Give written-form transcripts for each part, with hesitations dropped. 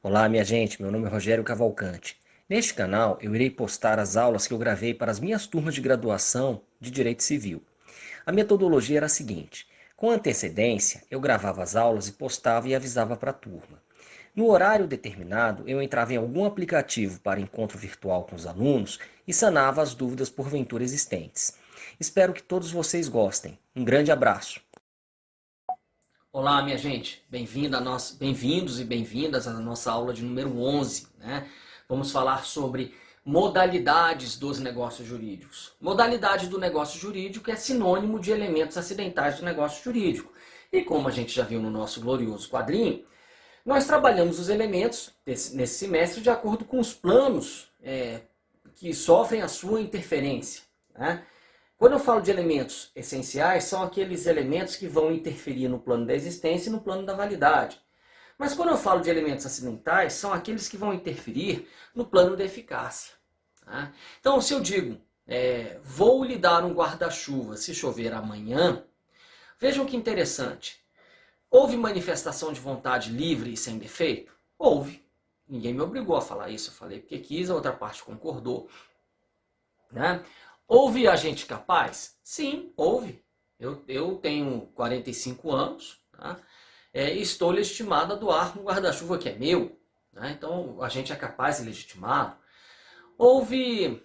Olá, minha gente, meu nome é Rogério Cavalcante. Neste canal, eu irei postar as aulas que eu gravei para as minhas turmas de graduação de Direito Civil. A metodologia era a seguinte: com antecedência, eu gravava as aulas e postava e avisava para a turma. No horário determinado, eu entrava em algum aplicativo para encontro virtual com os alunos e sanava as dúvidas porventura existentes. Espero que todos vocês gostem. Um grande abraço. Olá, minha gente, bem-vindos e bem-vindas à nossa aula de número 11, né? Vamos falar sobre modalidades dos negócios jurídicos. Modalidade do negócio jurídico é sinônimo de elementos acidentais do negócio jurídico. E como a gente já viu no nosso glorioso quadrinho, nós trabalhamos os elementos nesse semestre de acordo com os planos que sofrem a sua interferência, né? Quando eu falo de elementos essenciais, são aqueles elementos que vão interferir no plano da existência e no plano da validade. Mas quando eu falo de elementos acidentais, são aqueles que vão interferir no plano da eficácia. Tá? Então, se eu digo, vou lhe dar um guarda-chuva se chover amanhã, vejam que interessante. Houve manifestação de vontade livre e sem defeito? Houve. Ninguém me obrigou a falar isso, eu falei porque quis, a outra parte concordou. Né? Houve agente capaz? Sim, houve. Eu tenho 45 anos, tá? E estou legitimado a doar um guarda-chuva que é meu. Né? Então, o agente é capaz e legitimado. Houve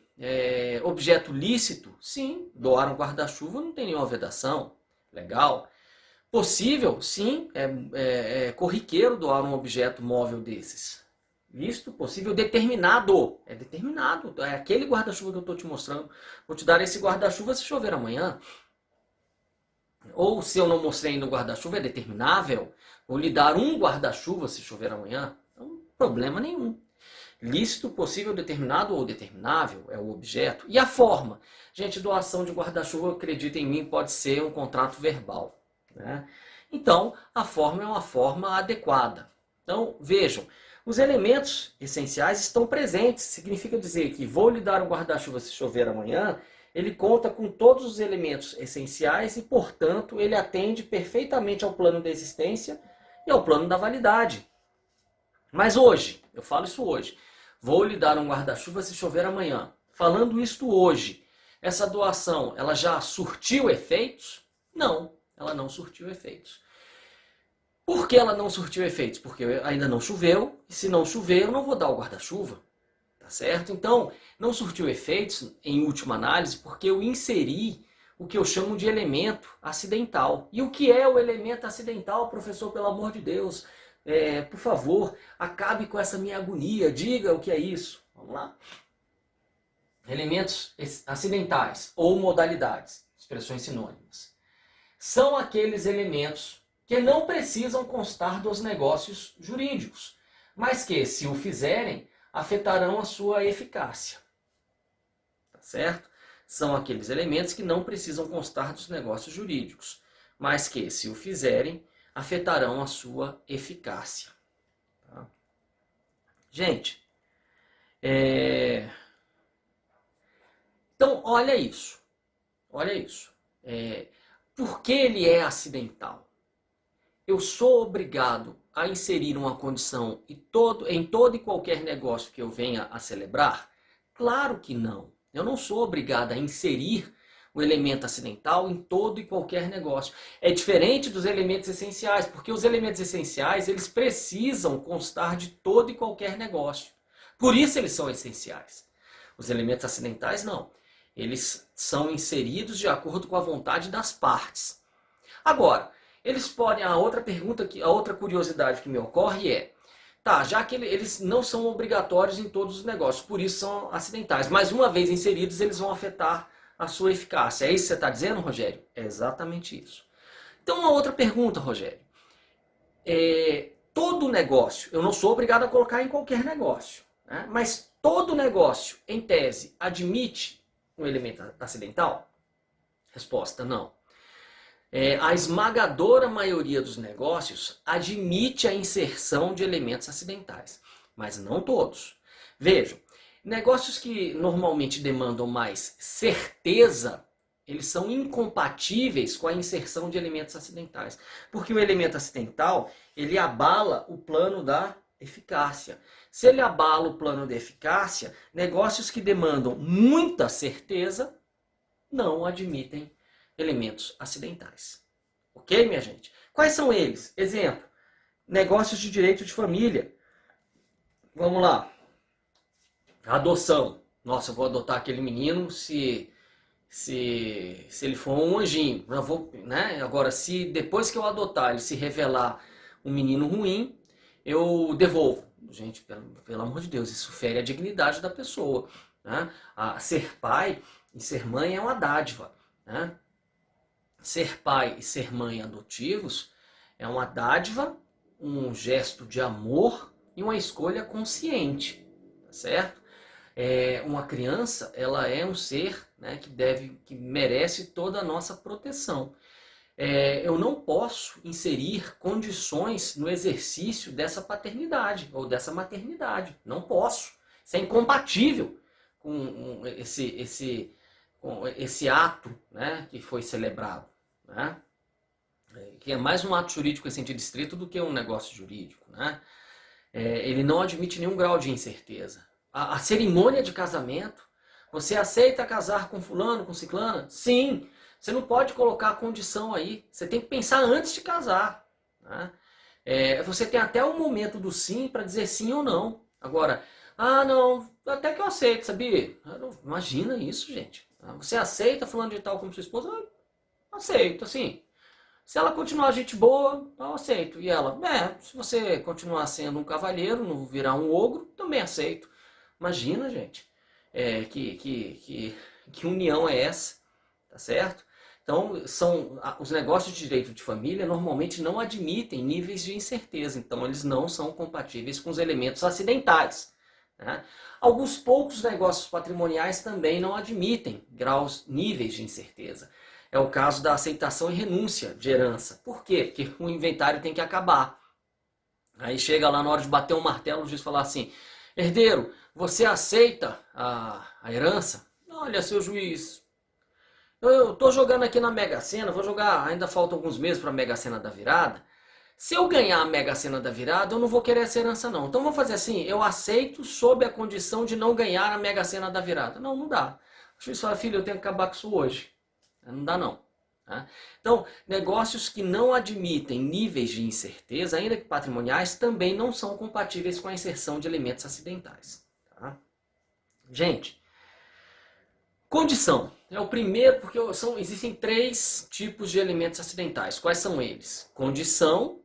objeto lícito? Sim, doar um guarda-chuva não tem nenhuma vedação. Legal. Possível? Sim, é corriqueiro doar um objeto móvel desses. Visto, possível, determinado. É determinado. É aquele guarda-chuva que eu estou te mostrando. Vou te dar esse guarda-chuva se chover amanhã. Ou se eu não mostrei ainda o guarda-chuva, é determinável. Vou lhe dar um guarda-chuva se chover amanhã. Então, problema nenhum. Lícito, possível, determinado ou determinável é o objeto. E a forma? Gente, doação de guarda-chuva, acredita em mim, pode ser um contrato verbal. Né? Então, a forma é uma forma adequada. Então, vejam, os elementos essenciais estão presentes. Significa dizer que vou lhe dar um guarda-chuva se chover amanhã, ele conta com todos os elementos essenciais e, portanto, ele atende perfeitamente ao plano da existência e ao plano da validade. Mas hoje, eu falo isso hoje, vou lhe dar um guarda-chuva se chover amanhã. Falando isto hoje, essa doação, ela já surtiu efeitos? Não, ela não surtiu efeitos. Por que ela não surtiu efeitos? Porque ainda não choveu, e se não chover, eu não vou dar o guarda-chuva. Tá certo? Então, não surtiu efeitos, em última análise, porque eu inseri o que eu chamo de elemento acidental. E o que é o elemento acidental, professor, pelo amor de Deus? Por favor, acabe com essa minha agonia, diga o que é isso. Vamos lá? Elementos acidentais ou modalidades, expressões sinônimas, são aqueles elementos que não precisam constar dos negócios jurídicos, mas que, se o fizerem, afetarão a sua eficácia. Tá certo? São aqueles elementos que não precisam constar dos negócios jurídicos, mas que, se o fizerem, afetarão a sua eficácia. Tá? Gente, então olha isso. Olha isso. Por que ele é acidental? Eu sou obrigado a inserir uma condição em todo e qualquer negócio que eu venha a celebrar? Claro que não. Eu não sou obrigado a inserir o elemento acidental em todo e qualquer negócio. É diferente dos elementos essenciais, porque os elementos essenciais, eles precisam constar de todo e qualquer negócio. Por isso eles são essenciais. Os elementos acidentais não. Eles são inseridos de acordo com a vontade das partes. Agora, eles podem. A outra curiosidade que me ocorre é, tá, já que eles não são obrigatórios em todos os negócios, por isso são acidentais, mas uma vez inseridos, eles vão afetar a sua eficácia. É isso que você está dizendo, Rogério? É exatamente isso. Então, uma outra pergunta, Rogério. Todo negócio, eu não sou obrigado a colocar em qualquer negócio, né? Mas todo negócio, em tese, admite um elemento acidental? Resposta, não. A esmagadora maioria dos negócios admite a inserção de elementos acidentais, mas não todos. Vejam, negócios que normalmente demandam mais certeza, eles são incompatíveis com a inserção de elementos acidentais, porque o elemento acidental, ele abala o plano da eficácia. Se ele abala o plano de eficácia, negócios que demandam muita certeza não admitem elementos acidentais. Ok, minha gente? Quais são eles? Exemplo, negócios de direito de família. Vamos lá. Adoção. Nossa, eu vou adotar aquele menino se ele for um anjinho. Eu vou, né? Agora, se depois que eu adotar ele se revelar um menino ruim, eu devolvo. Gente, pelo amor de Deus, isso fere a dignidade da pessoa. Né? Ser pai e ser mãe é uma dádiva. Né? Ser pai e ser mãe adotivos é uma dádiva, um gesto de amor e uma escolha consciente, tá certo? Uma criança, ela é um ser, né, que merece toda a nossa proteção. Eu não posso inserir condições no exercício dessa paternidade ou dessa maternidade. Não posso. Isso é incompatível com esse ato, né, que foi celebrado. Né? Que é mais um ato jurídico em sentido estrito do que um negócio jurídico. Né? Ele não admite nenhum grau de incerteza. A cerimônia de casamento, você aceita casar com fulano, com ciclana? Sim. Você não pode colocar a condição aí. Você tem que pensar antes de casar. Né? Você tem até o momento do sim para dizer sim ou não. Agora, não, até que eu aceito, sabia? Imagina isso, gente. Você aceita fulano de tal como sua esposa? Aceito, assim. Se ela continuar gente boa, eu aceito. E ela, se você continuar sendo um cavalheiro, não virar um ogro, também aceito. Imagina, gente, que união é essa, tá certo? Então, os negócios de direito de família normalmente não admitem níveis de incerteza, então eles não são compatíveis com os elementos acidentais. Né? Alguns poucos negócios patrimoniais também não admitem níveis de incerteza. É o caso da aceitação e renúncia de herança. Por quê? Porque o inventário tem que acabar. Aí chega lá na hora de bater um martelo, o juiz fala assim, herdeiro, você aceita a herança? Olha, seu juiz, eu estou jogando aqui na Mega Sena, vou jogar, ainda faltam alguns meses para a Mega Sena da virada. Se eu ganhar a Mega Sena da virada, eu não vou querer essa herança não. Então vamos fazer assim, eu aceito sob a condição de não ganhar a Mega Sena da virada. Não dá. O juiz fala, filho, eu tenho que acabar com isso hoje. Não dá não. Tá? Então, negócios que não admitem níveis de incerteza, ainda que patrimoniais, também não são compatíveis com a inserção de elementos acidentais. Tá? Gente, condição é o primeiro, porque existem 3 tipos de elementos acidentais. Quais são eles? Condição,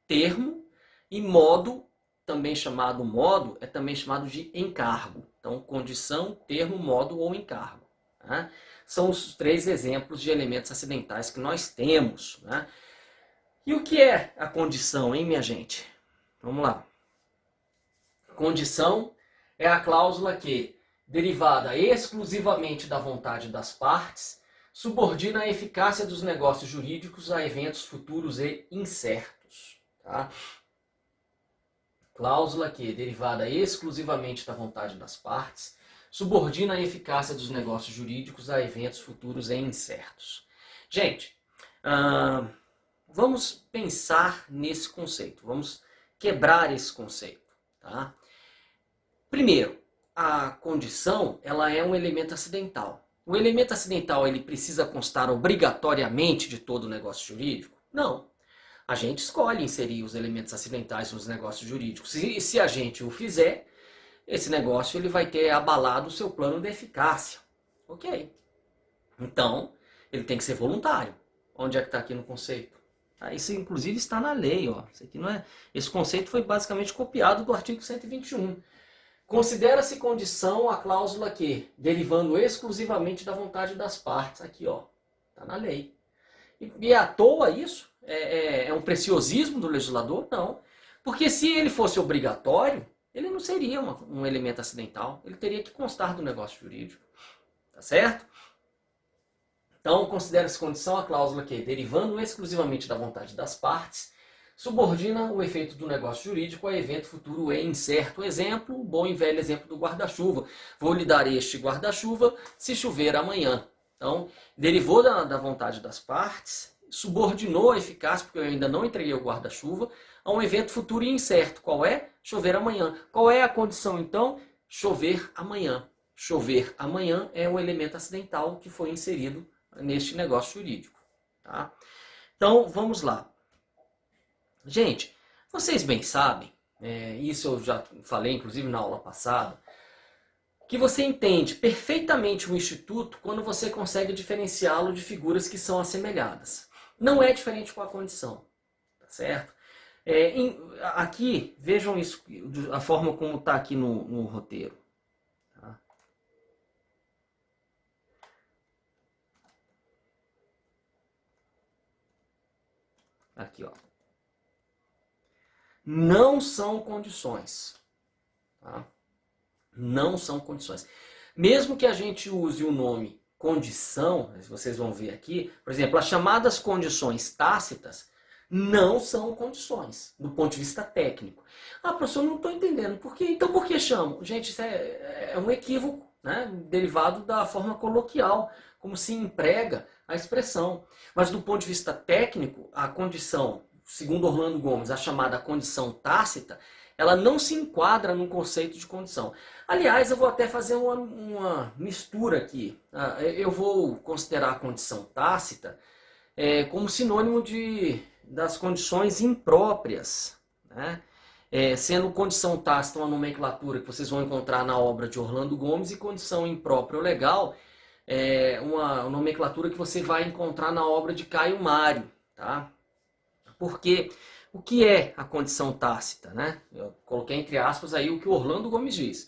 termo e modo, também chamado modo, é também chamado de encargo. Então, condição, termo, modo ou encargo. Tá? São os 3 exemplos de elementos acidentais que nós temos. Né? E o que é a condição, hein, minha gente? Vamos lá. Condição é a cláusula que, derivada exclusivamente da vontade das partes, subordina a eficácia dos negócios jurídicos a eventos futuros e incertos. Tá? Cláusula que, derivada exclusivamente da vontade das partes, subordina a eficácia dos negócios jurídicos a eventos futuros e incertos. Gente, vamos pensar nesse conceito, vamos quebrar esse conceito. Tá? Primeiro, a condição ela é um elemento acidental. O elemento acidental ele precisa constar obrigatoriamente de todo o negócio jurídico? Não. A gente escolhe inserir os elementos acidentais nos negócios jurídicos. E se a gente o fizer, esse negócio ele vai ter abalado o seu plano de eficácia. Ok. Então, ele tem que ser voluntário. Onde é que está aqui no conceito? Isso inclusive está na lei. Ó. Isso aqui não é... Esse conceito foi basicamente copiado do artigo 121. Considera-se condição a cláusula que, derivando exclusivamente da vontade das partes. Aqui, ó, está na lei. E à toa isso? É um preciosismo do legislador? Não. Porque se ele fosse obrigatório, ele não seria um elemento acidental. Ele teria que constar do negócio jurídico. Tá certo? Então, considera-se condição a cláusula que, derivando exclusivamente da vontade das partes, subordina o efeito do negócio jurídico a evento futuro e incerto. Exemplo, o bom e velho exemplo do guarda-chuva. Vou lhe dar este guarda-chuva se chover amanhã. Então, derivou da vontade das partes, subordinou a eficácia, porque eu ainda não entreguei o guarda-chuva, a um evento futuro e incerto. Qual é? Chover amanhã. Qual é a condição, então? Chover amanhã. Chover amanhã é um elemento acidental que foi inserido neste negócio jurídico. Tá? Então, vamos lá. Gente, vocês bem sabem, isso eu já falei inclusive na aula passada, que você entende perfeitamente o instituto quando você consegue diferenciá-lo de figuras que são assemelhadas. Não é diferente com a condição, tá certo? Aqui, vejam isso, a forma como está aqui no roteiro. Tá? Aqui, ó. Não são condições. Tá? Não são condições. Mesmo que a gente use o nome condição, vocês vão ver aqui, por exemplo, as chamadas condições tácitas não são condições, do ponto de vista técnico. Ah, professor, não estou entendendo. Por quê? Então por que chamam? Gente, isso é um equívoco, né? Derivado da forma coloquial, como se emprega a expressão. Mas do ponto de vista técnico, a condição, segundo Orlando Gomes, a chamada condição tácita, ela não se enquadra no conceito de condição. Aliás, eu vou até fazer uma mistura aqui. Eu vou considerar a condição tácita como sinônimo das condições impróprias, né? Sendo condição tácita uma nomenclatura que vocês vão encontrar na obra de Orlando Gomes, e condição imprópria ou legal uma nomenclatura que você vai encontrar na obra de Caio Mário. Tá? Porque o que é a condição tácita? Né? Eu coloquei entre aspas aí o que o Orlando Gomes diz.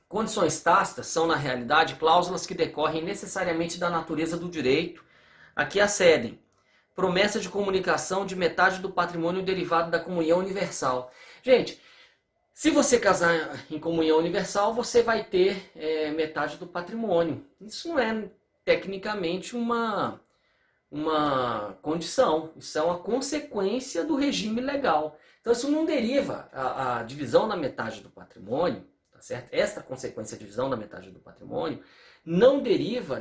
Condições tácitas são, na realidade, cláusulas que decorrem necessariamente da natureza do direito a que acedem. Promessa de comunicação de metade do patrimônio derivado da comunhão universal. Gente, se você casar em comunhão universal, você vai ter metade do patrimônio. Isso não é tecnicamente uma condição. Isso é uma consequência do regime legal. Então isso não deriva, a divisão da metade do patrimônio, tá certo? Esta consequência de divisão da metade do patrimônio não deriva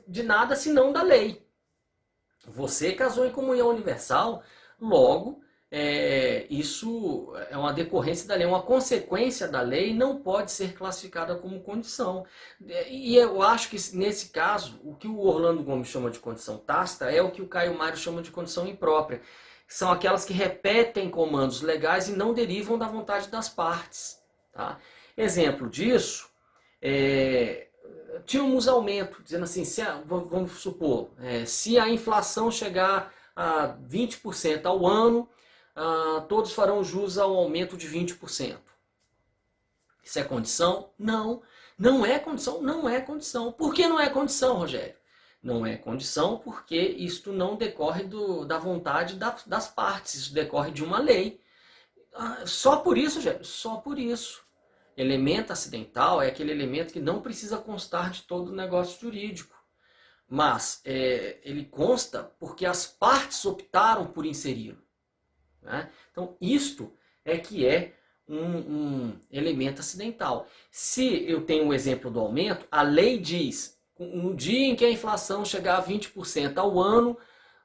de nada senão da lei. Você casou em comunhão universal, logo isso é uma decorrência da lei, uma consequência da lei, não pode ser classificada como condição. E eu acho que nesse caso, o que o Orlando Gomes chama de condição tácita é o que o Caio Mário chama de condição imprópria. São aquelas que repetem comandos legais e não derivam da vontade das partes. Tá? Exemplo disso, tínhamos aumento, dizendo assim, vamos supor, se a inflação chegar a 20% ao ano, todos farão jus ao aumento de 20%. Isso é condição? Não. Não é condição? Não é condição. Por que não é condição, Rogério? Não é condição porque isto não decorre da vontade das partes, isso decorre de uma lei. Só por isso, Rogério? Só por isso. Elemento acidental é aquele elemento que não precisa constar de todo o negócio jurídico. Mas ele consta porque as partes optaram por inseri-lo. Né? Então, isto é que é um elemento acidental. Se eu tenho o exemplo do aumento, a lei diz, no dia em que a inflação chegar a 20% ao ano,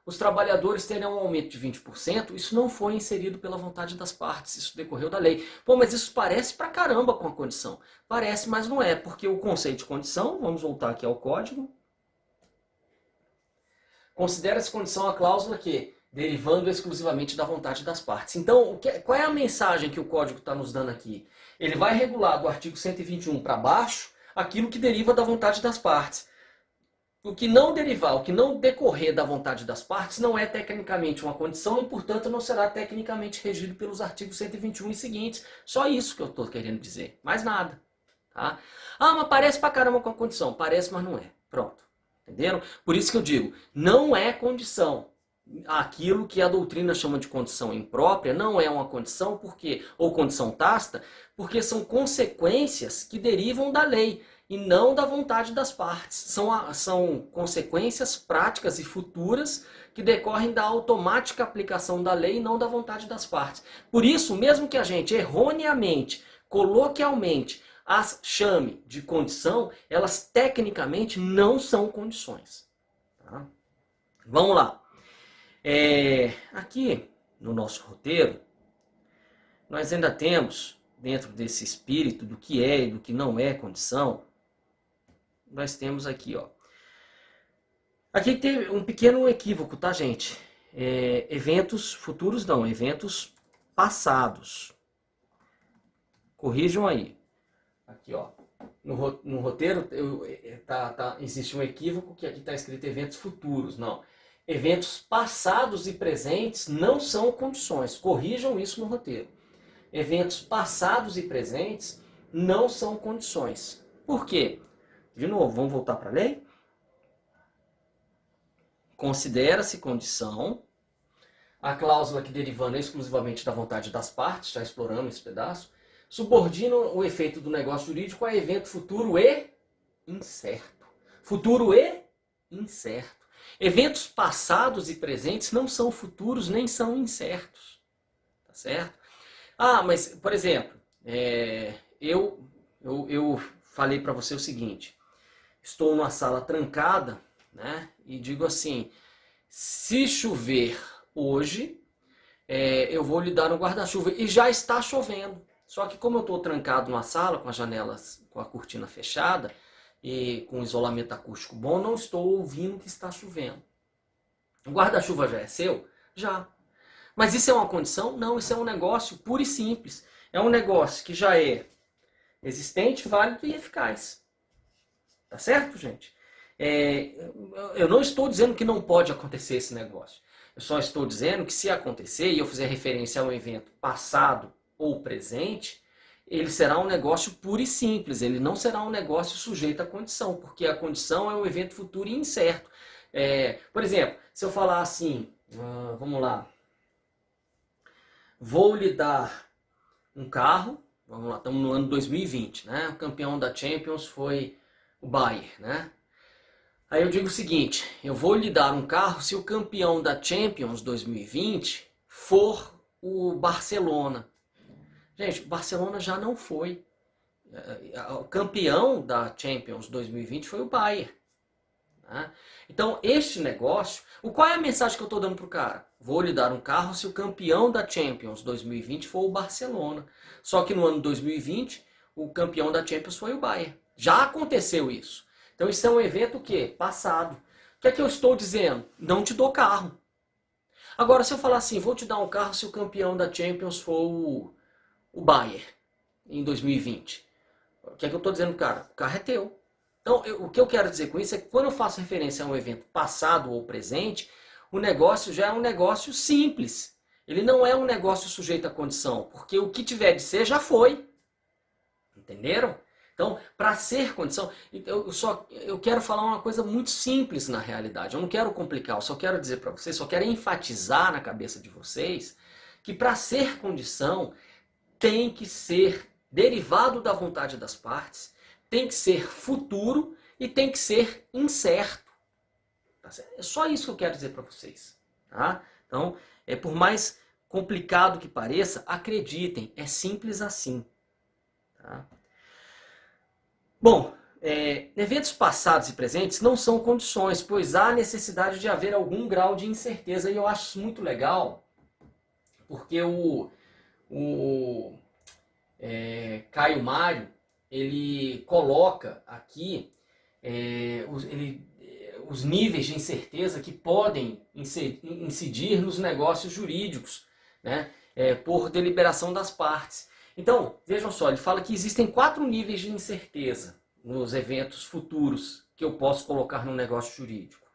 os trabalhadores terão um aumento de 20%, isso não foi inserido pela vontade das partes, isso decorreu da lei. Pô, mas isso parece pra caramba com a condição. Parece, mas não é, porque o conceito de condição, vamos voltar aqui ao código, considera-se condição a cláusula que, derivando exclusivamente da vontade das partes. Então, qual é a mensagem que o código está nos dando aqui? Ele vai regular do artigo 121 para baixo aquilo que deriva da vontade das partes. O que não derivar, o que não decorrer da vontade das partes não é tecnicamente uma condição e, portanto, não será tecnicamente regido pelos artigos 121 e seguintes. Só isso que eu estou querendo dizer. Mais nada. Tá? Mas parece pra caramba com a condição. Parece, mas não é. Pronto. Entenderam? Por isso que eu digo, não é condição. Aquilo que a doutrina chama de condição imprópria não é uma condição, ou condição tácita, porque são consequências que derivam da lei e não da vontade das partes. São consequências práticas e futuras que decorrem da automática aplicação da lei e não da vontade das partes. Por isso, mesmo que a gente erroneamente, coloquialmente, as chame de condição, elas tecnicamente não são condições. Tá? Vamos lá. Aqui no nosso roteiro, nós ainda temos, dentro desse espírito do que é e do que não é condição, nós temos aqui, ó. Aqui tem um pequeno equívoco, tá, gente? Eventos futuros não, eventos passados. Corrijam aí. Aqui, ó. No roteiro existe um equívoco que aqui está escrito eventos futuros. Não. Eventos passados e presentes não são condições. Corrijam isso no roteiro. Eventos passados e presentes não são condições. Por quê? De novo, vamos voltar para a lei? Considera-se condição a cláusula que derivando exclusivamente da vontade das partes, já exploramos esse pedaço, subordina o efeito do negócio jurídico a evento futuro e incerto. Futuro e incerto. Eventos passados e presentes não são futuros nem são incertos. Tá certo? Ah, mas, por exemplo, eu falei para você o seguinte, estou numa sala trancada, né, e digo assim, se chover hoje, eu vou lhe dar um guarda-chuva, e já está chovendo. Só que como eu estou trancado numa sala, com as janelas, com a cortina fechada, e com isolamento acústico bom, não estou ouvindo que está chovendo. O guarda-chuva já é seu? Já. Mas isso é uma condição? Não, isso é um negócio puro e simples. É um negócio que já é existente, válido e eficaz. Tá certo, gente? Eu não estou dizendo que não pode acontecer esse negócio. Eu só estou dizendo que se acontecer, e eu fizer referência a um evento passado ou presente, ele será um negócio puro e simples. Ele não será um negócio sujeito à condição, porque a condição é um evento futuro e incerto. Por exemplo, se eu falar assim, vamos lá, vou lhe dar um carro, vamos lá, estamos no ano 2020, né? O campeão da Champions foi o Bayern, né? Aí eu digo o seguinte, eu vou lhe dar um carro se o campeão da Champions 2020 for o Barcelona. Gente, o Barcelona já não foi. O campeão da Champions 2020 foi o Bayern. Né? Então, este negócio... Qual é a mensagem que eu estou dando para o cara? Vou lhe dar um carro se o campeão da Champions 2020 for o Barcelona. Só que no ano 2020, o campeão da Champions foi o Bayern. Já aconteceu isso. Então isso é um evento o quê? Passado. O que é que eu estou dizendo? Não te dou carro. Agora, se eu falar assim, vou te dar um carro se o campeão da Champions for o Bayern em 2020. O que é que eu estou dizendo, cara? O carro é teu. Então, o que eu quero dizer com isso é que quando eu faço referência a um evento passado ou presente, o negócio já é um negócio simples. Ele não é um negócio sujeito à condição, porque o que tiver de ser já foi. Entenderam? Então, para ser condição, eu quero falar uma coisa muito simples na realidade. Eu não quero complicar, eu só quero dizer para vocês, só quero enfatizar na cabeça de vocês que para ser condição tem que ser derivado da vontade das partes, tem que ser futuro e tem que ser incerto. É só isso que eu quero dizer para vocês. Tá? Então, por mais complicado que pareça, acreditem, é simples assim. Tá? Bom, eventos passados e presentes não são condições, pois há necessidade de haver algum grau de incerteza. E eu acho isso muito legal, porque o Caio Mário, ele coloca aqui os níveis de incerteza que podem incidir nos negócios jurídicos, né, por deliberação das partes. Então, vejam só, ele fala que existem 4 níveis de incerteza nos eventos futuros que eu posso colocar no negócio jurídico.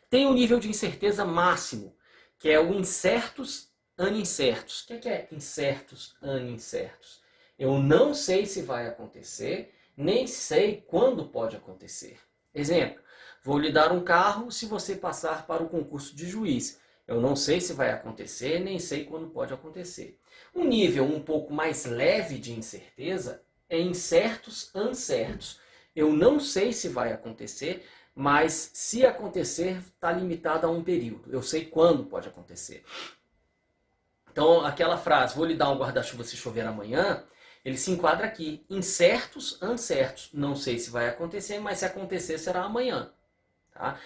Tem o nível de incerteza máximo, que é o incertos anincertos. O que é incertos anincertos? Eu não sei se vai acontecer, nem sei quando pode acontecer. Exemplo, vou lhe dar um carro se você passar para o concurso de juiz. Eu não sei se vai acontecer, nem sei quando pode acontecer. Um nível um pouco mais leve de incerteza é incertos ancertos. Eu não sei se vai acontecer, mas se acontecer, está limitado a um período. Eu sei quando pode acontecer. Então, aquela frase, vou lhe dar um guarda-chuva se chover amanhã, ele se enquadra aqui. Incertos ancertos. Não sei se vai acontecer, mas se acontecer, será amanhã. Tá?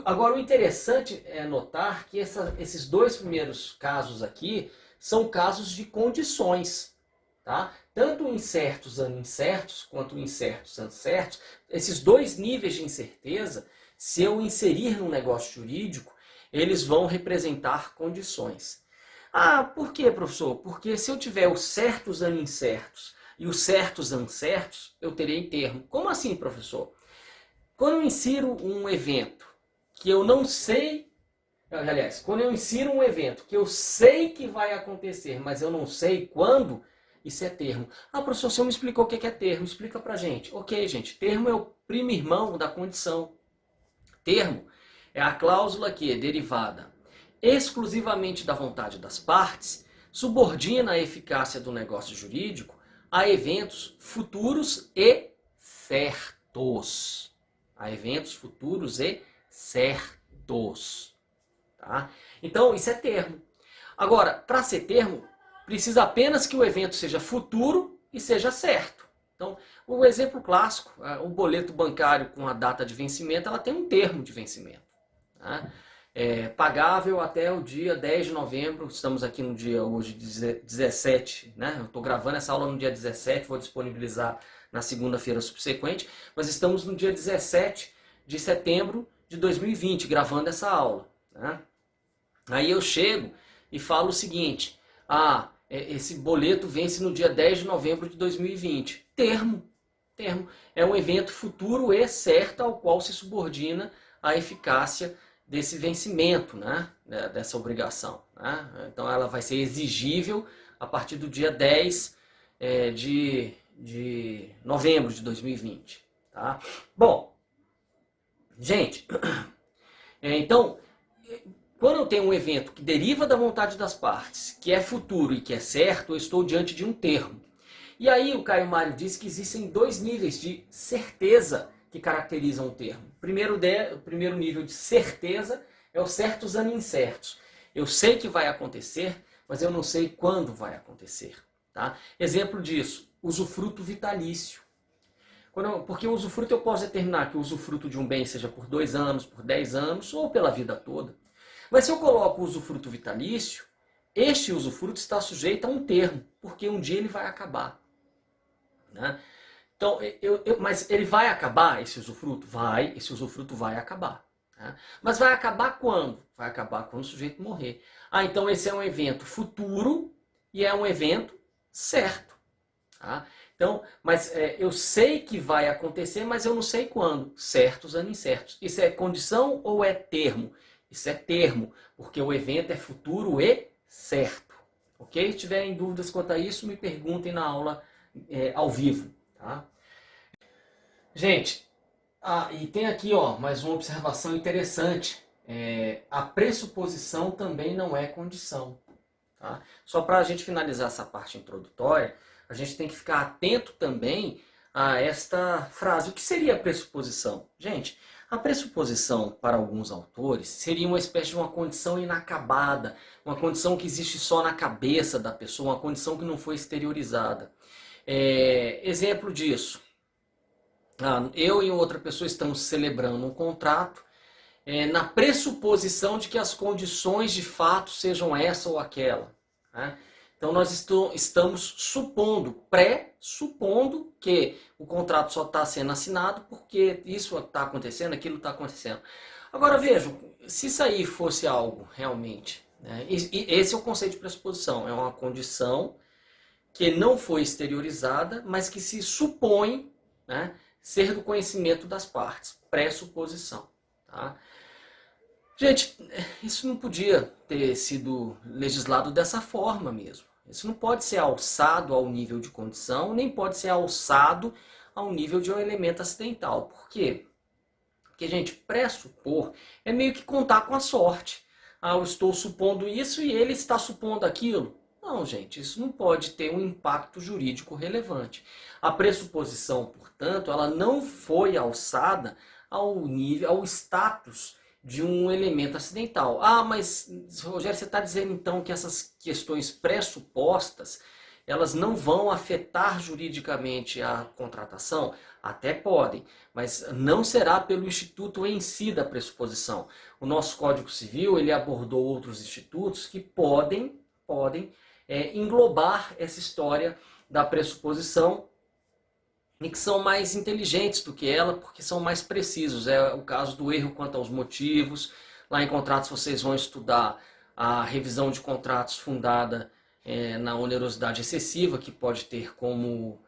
Agora, o interessante é notar que esses dois primeiros casos aqui são casos de condições, tá? Tanto incertos anincertos quanto incertos ancertos, esses dois níveis de incerteza, se eu inserir num negócio jurídico, eles vão representar condições. Ah, por quê, professor? Porque se eu tiver os certos anincertos e os certos ancertos, eu terei termo. Como assim, professor? Quando eu insiro um evento que eu não sei, aliás, quando eu insiro um evento que eu sei que vai acontecer, mas eu não sei quando, isso é termo. Ah, professor, você me explicou o que é termo, explica pra gente. Ok, gente, termo é o primo irmão da condição. Termo é a cláusula que é derivada exclusivamente da vontade das partes, subordina a eficácia do negócio jurídico a eventos futuros e certos. A eventos futuros e certos. Tá? Então, isso é termo. Agora, para ser termo, precisa apenas que o evento seja futuro e seja certo. Então, o exemplo clássico, o boleto bancário com a data de vencimento, ela tem um termo de vencimento. Tá? É pagável até o dia 10 de novembro, estamos aqui no dia hoje 17, né? Eu estou gravando essa aula no dia 17, vou disponibilizar na segunda-feira subsequente, mas estamos no dia 17 de setembro de 2020, gravando essa aula. Né? Aí eu chego e falo o seguinte, esse boleto vence no dia 10 de novembro de 2020. Termo. É um evento futuro e certo ao qual se subordina a eficácia desse vencimento, né? Dessa obrigação. Né? Então ela vai ser exigível a partir do dia 10 de novembro de 2020. Tá? Bom, gente, então, quando eu tenho um evento que deriva da vontade das partes, que é futuro e que é certo, eu estou diante de um termo. E aí o Caio Mário diz que existem dois níveis de certeza que caracterizam o termo. O primeiro nível de certeza é os certos anincertos. Eu sei que vai acontecer, mas eu não sei quando vai acontecer. Tá? Exemplo disso, usufruto vitalício. Porque o usufruto eu posso determinar que o usufruto de um bem seja por 2 anos, por 10 anos ou pela vida toda. Mas se eu coloco o usufruto vitalício, este usufruto está sujeito a um termo, porque um dia ele vai acabar. Né? Então, mas ele vai acabar, esse usufruto? Vai, esse usufruto vai acabar. Tá? Mas vai acabar quando? Vai acabar quando o sujeito morrer. Então esse é um evento futuro e é um evento certo. Tá? Então, mas eu sei que vai acontecer, mas eu não sei quando. Certos ou incertos. Isso é condição ou é termo? Isso é termo, porque o evento é futuro e certo. Ok? Se tiverem dúvidas quanto a isso, me perguntem na aula ao vivo. Tá? Gente, e tem aqui mais uma observação interessante. A pressuposição também não é condição. Tá? Só para a gente finalizar essa parte introdutória, a gente tem que ficar atento também a esta frase. O que seria a pressuposição? Gente, a pressuposição, para alguns autores, seria uma espécie de uma condição inacabada, uma condição que existe só na cabeça da pessoa, uma condição que não foi exteriorizada. Exemplo disso. Eu e outra pessoa estamos celebrando um contrato na pressuposição de que as condições de fato sejam essa ou aquela. Né? Então nós estamos pressupondo que o contrato só está sendo assinado porque isso está acontecendo, aquilo está acontecendo. Agora vejam, se isso aí fosse algo realmente, né, esse é o conceito de pressuposição, é uma condição que não foi exteriorizada, mas que se supõe, né, ser do conhecimento das partes, pressuposição. Tá? Gente, isso não podia ter sido legislado dessa forma mesmo. Isso não pode ser alçado ao nível de condição, nem pode ser alçado ao nível de um elemento acidental. Por quê? Porque, gente, pressupor é meio que contar com a sorte. Eu estou supondo isso e ele está supondo aquilo. Não, gente, isso não pode ter um impacto jurídico relevante. A pressuposição, portanto, ela não foi alçada ao nível, ao status de um elemento acidental. Mas, Rogério, você está dizendo então que essas questões pressupostas, elas não vão afetar juridicamente a contratação? Até podem, mas não será pelo instituto em si da pressuposição. O nosso Código Civil ele abordou outros institutos que podem englobar essa história da pressuposição e que são mais inteligentes do que ela, porque são mais precisos. É o caso do erro quanto aos motivos. Lá em contratos vocês vão estudar a revisão de contratos fundada na onerosidade excessiva, que pode ter como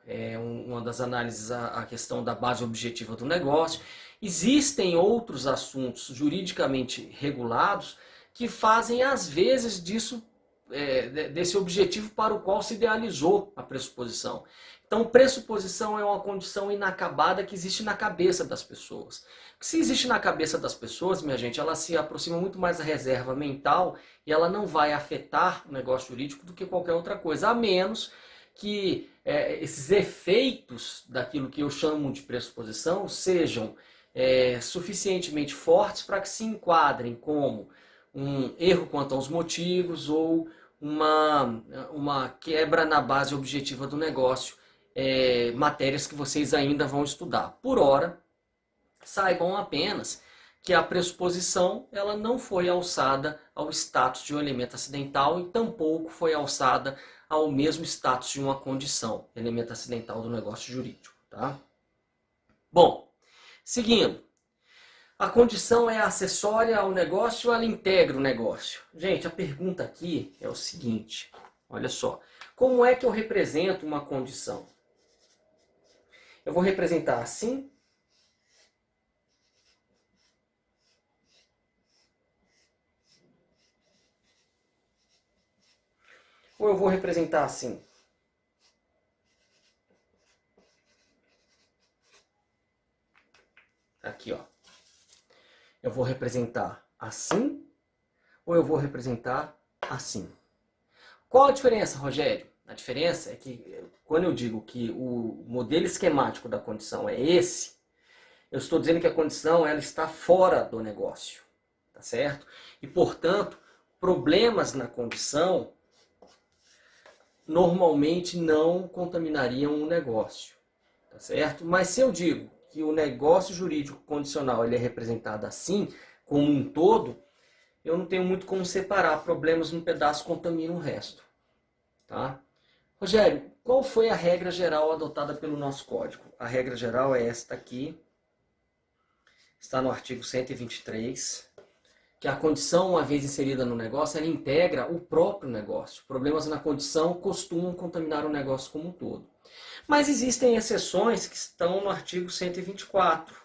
uma das análises a questão da base objetiva do negócio. Existem outros assuntos juridicamente regulados que fazem, às vezes, desse objetivo para o qual se idealizou a pressuposição. Então, pressuposição é uma condição inacabada que existe na cabeça das pessoas. Se existe na cabeça das pessoas, minha gente, ela se aproxima muito mais da reserva mental e ela não vai afetar o negócio jurídico do que qualquer outra coisa, a menos que esses efeitos daquilo que eu chamo de pressuposição sejam suficientemente fortes para que se enquadrem como um erro quanto aos motivos ou uma quebra na base objetiva do negócio, matérias que vocês ainda vão estudar. Por ora, saibam apenas que a pressuposição ela não foi alçada ao status de um elemento acidental e tampouco foi alçada ao mesmo status de uma condição, elemento acidental do negócio jurídico. Tá? Bom, seguindo. A condição é acessória ao negócio ou ela integra o negócio? Gente, a pergunta aqui é o seguinte, olha só. Como é que eu represento uma condição? Eu vou representar assim. Ou eu vou representar assim? Aqui, ó. Eu vou representar assim ou eu vou representar assim? Qual a diferença, Rogério? A diferença é que quando eu digo que o modelo esquemático da condição é esse, eu estou dizendo que a condição ela está fora do negócio, tá certo? E, portanto, problemas na condição normalmente não contaminariam o negócio, tá certo? Mas se eu digo que o negócio jurídico condicional ele é representado assim, como um todo, eu não tenho muito como separar. Problemas num pedaço contaminam o resto. Tá? Rogério, qual foi a regra geral adotada pelo nosso código? A regra geral é esta aqui, está no artigo 123, que a condição, uma vez inserida no negócio, ela integra o próprio negócio. Problemas na condição costumam contaminar o negócio como um todo. Mas existem exceções que estão no artigo 124.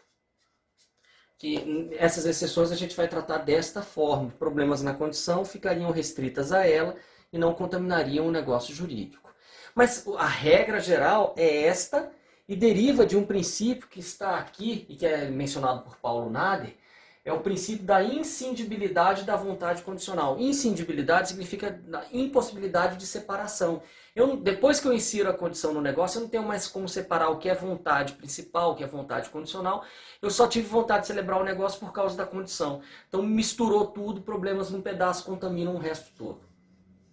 Que essas exceções a gente vai tratar desta forma. Problemas na condição ficariam restritas a ela e não contaminariam o negócio jurídico. Mas a regra geral é esta e deriva de um princípio que está aqui e que é mencionado por Paulo Nader, é o princípio da inscindibilidade da vontade condicional. Inscindibilidade significa a impossibilidade de separação. Depois que eu insiro a condição no negócio, eu não tenho mais como separar o que é vontade principal, o que é vontade condicional. Eu só tive vontade de celebrar o negócio por causa da condição. Então misturou tudo, problemas num pedaço contaminam o resto todo.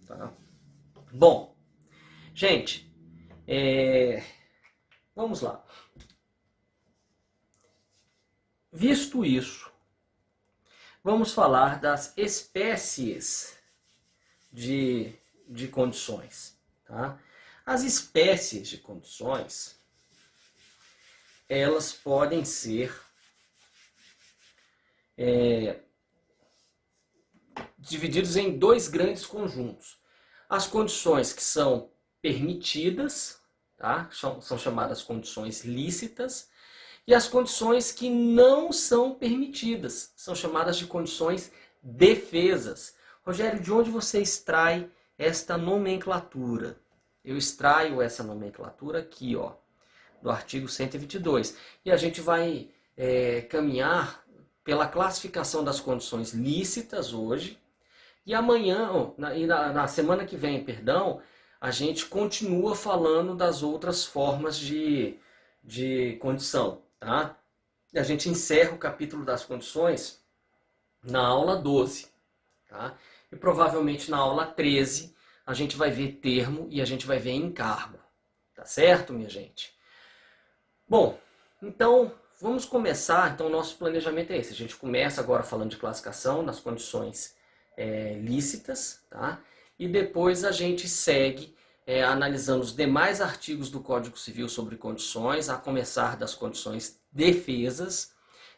Tá? Bom, gente, vamos lá. Visto isso, vamos falar das espécies de condições. Tá? As espécies de condições, elas podem ser divididas em dois grandes conjuntos. As condições que são permitidas, tá? São chamadas condições lícitas, e as condições que não são permitidas, são chamadas de condições defesas. Rogério, de onde você extrai esta nomenclatura? Eu extraio essa nomenclatura aqui, ó, do artigo 122. E a gente vai caminhar pela classificação das condições lícitas hoje. E amanhã, na semana que vem, perdão, a gente continua falando das outras formas de condição. Tá? E a gente encerra o capítulo das condições na aula 12. Tá? E provavelmente na aula 13 a gente vai ver termo e a gente vai ver encargo. Tá certo, minha gente? Bom, então vamos começar. Então, o nosso planejamento é esse. A gente começa agora falando de classificação nas condições lícitas, tá? E depois a gente segue analisando os demais artigos do Código Civil sobre condições, a começar das condições defesas.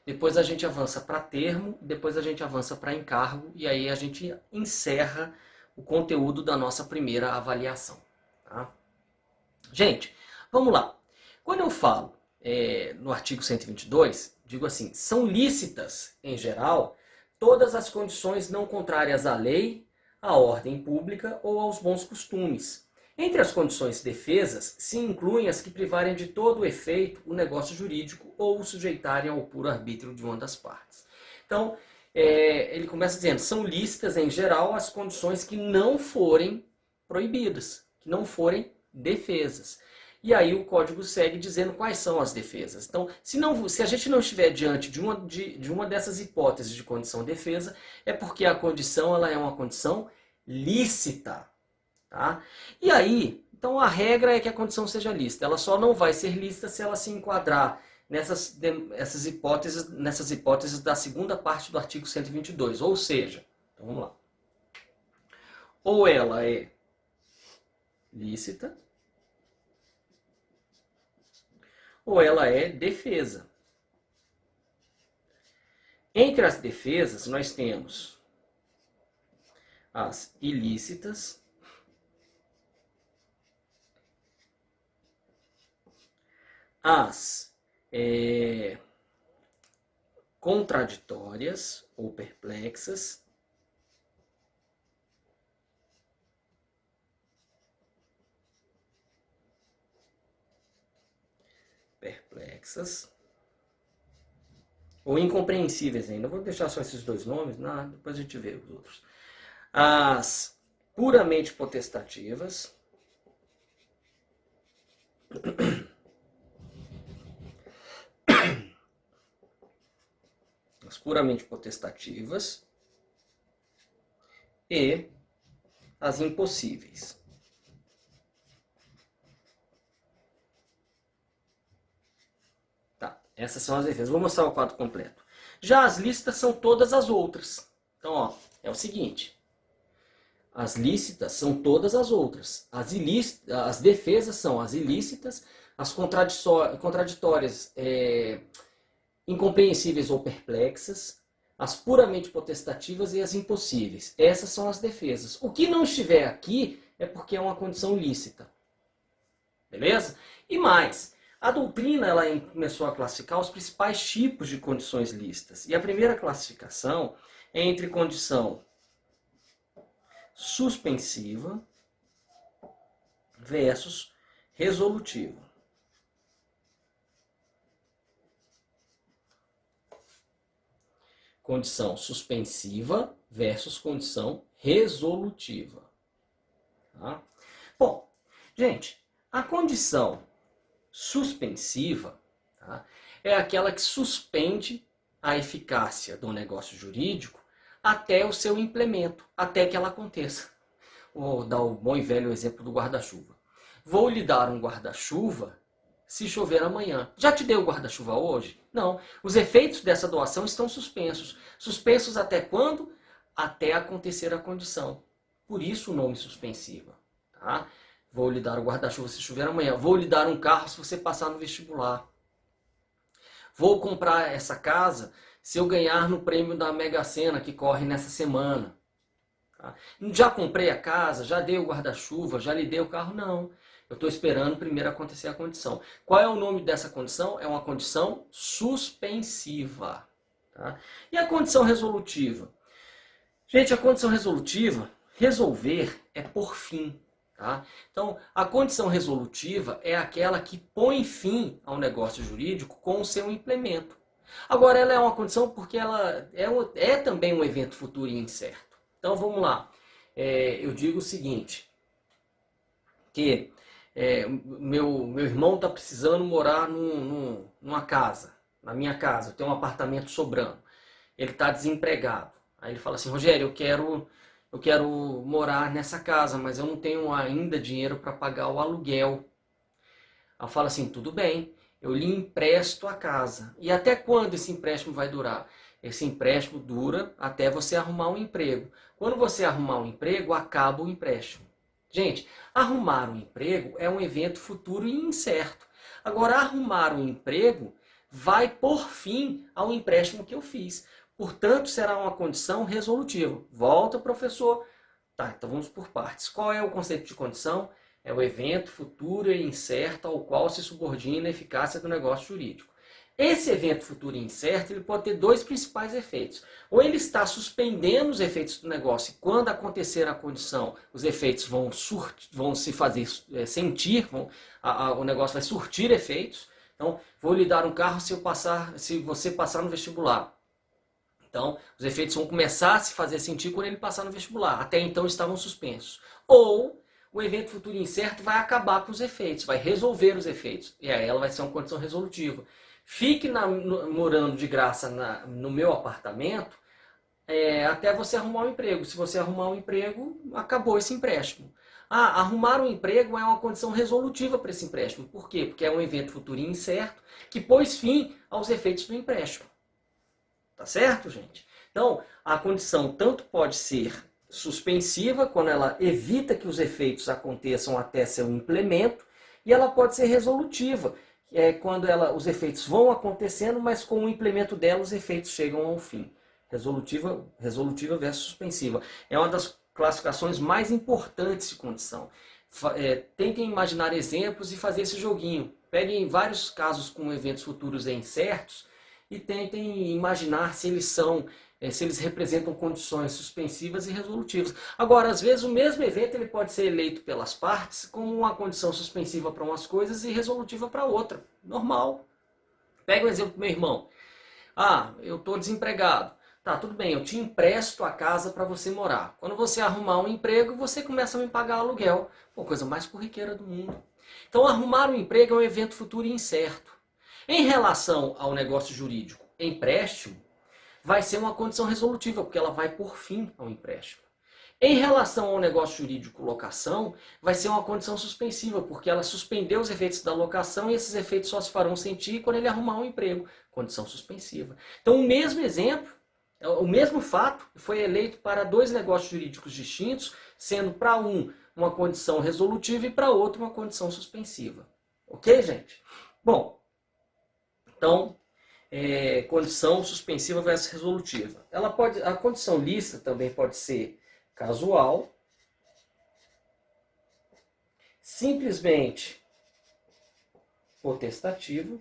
Depois a gente avança para termo, depois a gente avança para encargo e aí a gente encerra o conteúdo da nossa primeira avaliação. Tá? Gente, vamos lá. Quando eu falo no artigo 122, digo assim, são lícitas, em geral, todas as condições não contrárias à lei, à ordem pública ou aos bons costumes. Entre as condições defesas, se incluem as que privarem de todo o efeito o negócio jurídico ou o sujeitarem ao puro arbítrio de uma das partes. Então, ele começa dizendo, são lícitas, em geral, as condições que não forem proibidas, que não forem defesas. E aí o código segue dizendo quais são as defesas. Então, se a gente não estiver diante de uma dessas hipóteses de condição defesa, é porque a condição ela é uma condição lícita. Tá? E aí, então a regra é que a condição seja lícita. Ela só não vai ser lícita se ela se enquadrar nessas hipóteses da segunda parte do artigo 122. Ou seja, então vamos lá. Ou ela é lícita, ou ela é defesa. Entre as defesas, nós temos as ilícitas, as contraditórias ou perplexas, ou incompreensíveis ainda. Eu vou deixar só esses dois nomes, depois a gente vê os outros. As puramente potestativas, e as impossíveis. Tá, essas são as defesas. Vou mostrar o quadro completo. Já as lícitas são todas as outras. Então, ó, é o seguinte. As lícitas são todas as outras. As defesas são as ilícitas, as contraditórias, incompreensíveis ou perplexas, as puramente potestativas e as impossíveis. Essas são as defesas. O que não estiver aqui é porque é uma condição lícita. Beleza? E mais, a doutrina ela começou a classificar os principais tipos de condições lícitas. E a primeira classificação é entre condição suspensiva versus resolutiva. Condição suspensiva versus condição resolutiva. Tá? Bom, gente, a condição suspensiva, tá, é aquela que suspende a eficácia do negócio jurídico até o seu implemento, até que ela aconteça. Vou dar o bom e velho exemplo do guarda-chuva. Vou lhe dar um guarda-chuva se chover amanhã. Já te dei o guarda-chuva hoje? Não. Os efeitos dessa doação estão suspensos. Suspensos até quando? Até acontecer a condição. Por isso o nome suspensiva. Tá? Vou lhe dar o guarda-chuva se chover amanhã. Vou lhe dar um carro se você passar no vestibular. Vou comprar essa casa se eu ganhar no prêmio da Mega Sena que corre nessa semana. Tá? Já comprei a casa, já dei o guarda-chuva, já lhe dei o carro? Não. Eu estou esperando primeiro acontecer a condição. Qual é o nome dessa condição? É uma condição suspensiva. Tá? E a condição resolutiva? Gente, a condição resolutiva, resolver é por fim. Tá? Então, a condição resolutiva é aquela que põe fim ao negócio jurídico com o seu implemento. Agora, ela é uma condição porque ela é também um evento futuro e incerto. Então, vamos lá. Eu digo o seguinte, que meu irmão está precisando morar numa casa, na minha casa, eu tenho um apartamento sobrando. Ele está desempregado. Aí ele fala assim, Rogério, eu quero morar nessa casa, mas eu não tenho ainda dinheiro para pagar o aluguel. Ela fala assim, tudo bem, eu lhe empresto a casa. E até quando esse empréstimo vai durar? Esse empréstimo dura até você arrumar um emprego. Quando você arrumar um emprego, acaba o empréstimo. Gente, arrumar um emprego é um evento futuro e incerto. Agora, arrumar um emprego vai por fim ao empréstimo que eu fiz. Portanto, será uma condição resolutiva. Volta, professor. Tá, então vamos por partes. Qual é o conceito de condição? É o evento futuro e incerto ao qual se subordina a eficácia do negócio jurídico. Esse evento futuro e incerto ele pode ter dois principais efeitos. Ou ele está suspendendo os efeitos do negócio e quando acontecer a condição, os efeitos vão se fazer sentir, o negócio vai surtir efeitos. Então, vou lhe dar um carro se você passar no vestibular. Então, os efeitos vão começar a se fazer sentir quando ele passar no vestibular. Até então estavam suspensos. Ou o evento futuro incerto vai acabar com os efeitos, vai resolver os efeitos. E aí ela vai ser uma condição resolutiva. Fique morando de graça no meu apartamento até você arrumar um emprego. Se você arrumar um emprego, acabou esse empréstimo. Arrumar um emprego é uma condição resolutiva para esse empréstimo. Por quê? Porque é um evento futuro incerto que pôs fim aos efeitos do empréstimo. Tá certo, gente? Então, a condição tanto pode ser suspensiva, quando ela evita que os efeitos aconteçam até seu implemento, e ela pode ser resolutiva, quando os efeitos vão acontecendo, mas com o implemento dela os efeitos chegam ao fim. Resolutiva versus suspensiva. É uma das classificações mais importantes de condição. Tentem imaginar exemplos e fazer esse joguinho. Peguem vários casos com eventos futuros incertos e tentem imaginar se eles representam condições suspensivas e resolutivas. Agora, às vezes o mesmo evento ele pode ser eleito pelas partes como uma condição suspensiva para umas coisas e resolutiva para outra. Normal. Pega o exemplo do meu irmão. Eu estou desempregado. Tá, tudo bem, eu te empresto a casa para você morar. Quando você arrumar um emprego, você começa a me pagar aluguel. Pô, coisa mais corriqueira do mundo. Então, arrumar um emprego é um evento futuro e incerto. Em relação ao negócio jurídico, empréstimo, vai ser uma condição resolutiva, porque ela vai por fim ao empréstimo. Em relação ao negócio jurídico locação, vai ser uma condição suspensiva, porque ela suspendeu os efeitos da locação e esses efeitos só se farão sentir quando ele arrumar um emprego. Condição suspensiva. Então, o mesmo exemplo, o mesmo fato, foi eleito para dois negócios jurídicos distintos, sendo para um uma condição resolutiva e para outro uma condição suspensiva. Ok, gente? Bom, então, condição suspensiva versus resolutiva. A condição lista também pode ser casual, simplesmente potestativa,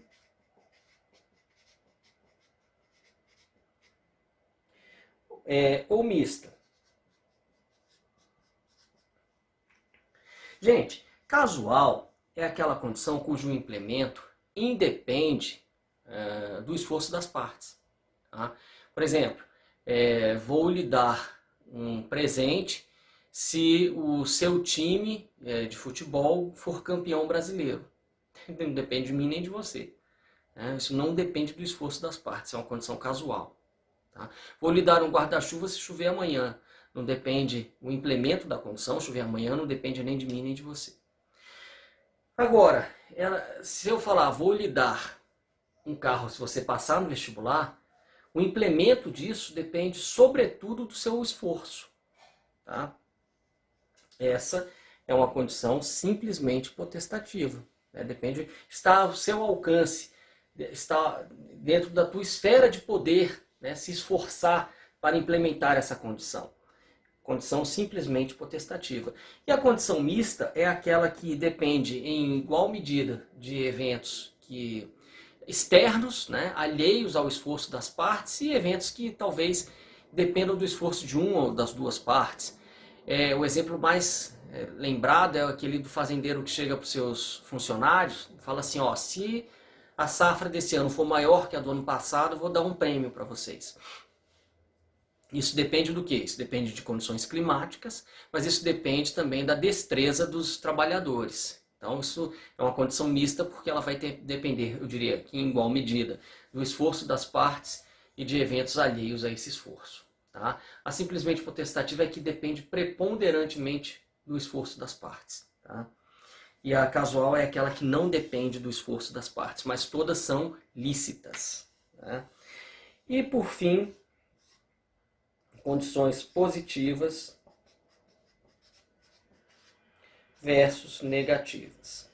ou mista. Gente, casual é aquela condição cujo implemento independe do esforço das partes. Tá? Por exemplo, vou lhe dar um presente se o seu time de futebol for campeão brasileiro. Não depende de mim nem de você. Isso não depende do esforço das partes, é uma condição casual. Tá? Vou lhe dar um guarda-chuva se chover amanhã. Não depende, o implemento da condição, chover amanhã, não depende nem de mim nem de você. Agora, se eu falar, vou lhe dar um carro se você passar no vestibular, o implemento disso depende sobretudo do seu esforço. Tá? Essa é uma condição simplesmente potestativa. Depende, está ao seu alcance, está dentro da tua esfera de poder, se esforçar para implementar essa condição. Condição simplesmente potestativa. E a condição mista é aquela que depende em igual medida de eventos externos, alheios ao esforço das partes, e eventos que talvez dependam do esforço de uma ou das duas partes. O exemplo mais lembrado é aquele do fazendeiro que chega para os seus funcionários e fala assim, se a safra desse ano for maior que a do ano passado, eu vou dar um prêmio para vocês. Isso depende do quê? Isso depende de condições climáticas, mas isso depende também da destreza dos trabalhadores. Então isso é uma condição mista porque ela vai depender, eu diria, que em igual medida, do esforço das partes e de eventos alheios a esse esforço. Tá? A simplesmente potestativa é que depende preponderantemente do esforço das partes. Tá? E a casual é aquela que não depende do esforço das partes, mas todas são lícitas. Né? E por fim, condições positivas versus negativas.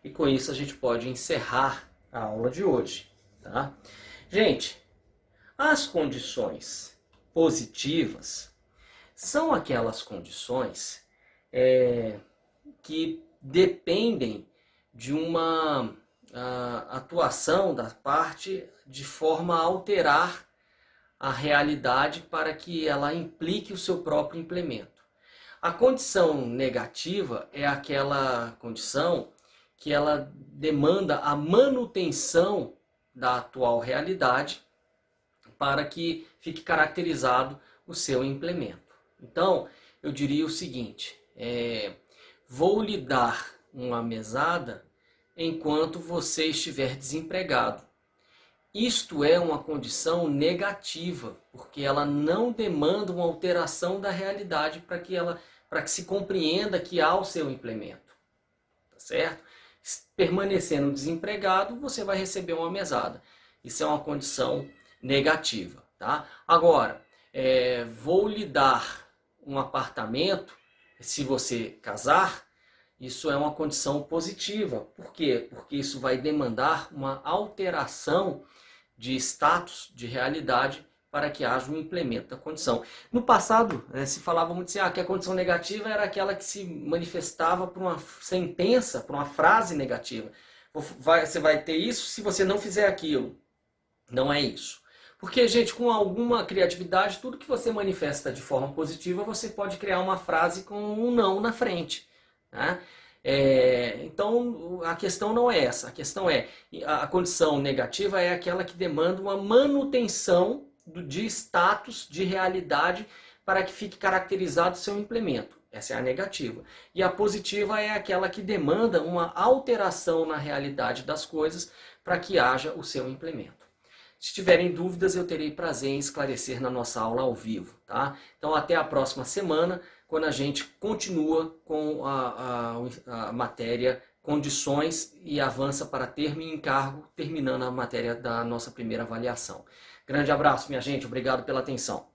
E com isso a gente pode encerrar a aula de hoje. Tá? Gente, as condições positivas são aquelas condições que dependem de uma atuação da parte de forma a alterar a realidade para que ela implique o seu próprio implemento. A condição negativa é aquela condição que ela demanda a manutenção da atual realidade para que fique caracterizado o seu implemento. Então, eu diria o seguinte, vou lhe dar uma mesada enquanto você estiver desempregado. Isto é uma condição negativa, porque ela não demanda uma alteração da realidade para que se compreenda que há o seu implemento. Tá certo? Permanecendo desempregado, você vai receber uma mesada. Isso é uma condição negativa. Tá? Agora, vou lhe dar um apartamento, se você casar, isso é uma condição positiva. Por quê? Porque isso vai demandar uma alteração de status, de realidade, para que haja um implemento da condição. No passado, se falava muito assim, que a condição negativa era aquela que se manifestava por uma sentença, por uma frase negativa. Você vai ter isso se você não fizer aquilo. Não é isso. Porque, gente, com alguma criatividade, tudo que você manifesta de forma positiva, você pode criar uma frase com um não na frente. Né? Então, a questão não é essa. A questão é, a condição negativa é aquela que demanda uma manutenção de status, de realidade, para que fique caracterizado o seu implemento. Essa é a negativa. E a positiva é aquela que demanda uma alteração na realidade das coisas para que haja o seu implemento. Se tiverem dúvidas, eu terei prazer em esclarecer na nossa aula ao vivo. Tá? Então, até a próxima semana, quando a gente continua com a matéria condições e avança para termo e encargo, terminando a matéria da nossa primeira avaliação. Grande abraço, minha gente. Obrigado pela atenção.